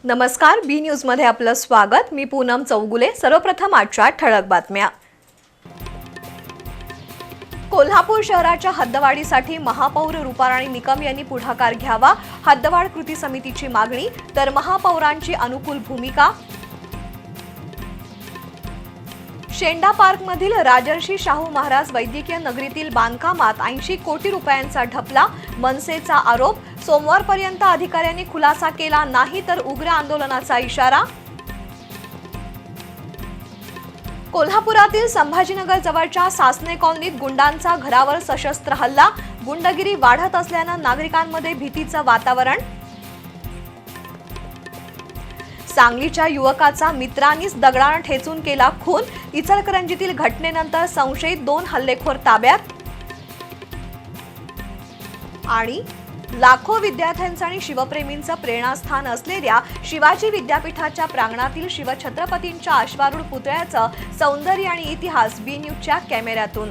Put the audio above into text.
नमस्कार, बी न्यूज मध्ये आपलं स्वागत। मी पूनम चौगुले। सर्वप्रथम आजच्या ठळक बातम्या। कोल्हापूर शहराच्या हद्दवाढीसाठी महापौर रूपाराणी निकम यांनी पुढाकार घ्यावा। हद्दवाढ कृती समितीची मागणी, तर महापौरांची अनुकूल भूमिका। शेंडा पार्क मधील राजर्षी शाहू महाराज वैद्यकीय नगरीतील बांधकामात 80 कोटी रुपयांचा ढपला, मनसेचा आरोप। सोमवारपर्यंत अधिकाऱ्यांनी खुलासा केला नाही तर उग्र आंदोलनाचा इशारा। कोल्हापुरातील संभाजीनगर जवळच्या सासने कॉलनीत गुंडांचा घरावर सशस्त्र हल्ला, गुंडगिरी वाढत असल्याने नागरिकांमध्ये भीतीचं वातावरण। सांगलीच्या युवकाचा मित्रांनीच दगडाने ठेचून केला खून, इचलकरंजीतील घटनेनंतर संशयित 2 हल्लेखोर ताब्यात। आणि लाखो विद्यार्थ्यांचं आणि शिवप्रेमींचं प्रेरणास्थान असलेल्या शिवाजी विद्यापीठाच्या प्रांगणातील शिवछत्रपतींच्या अश्वारूढ पुतळ्याचं सौंदर्य आणि इतिहास बी न्यूजच्या कॅमेऱ्यातून।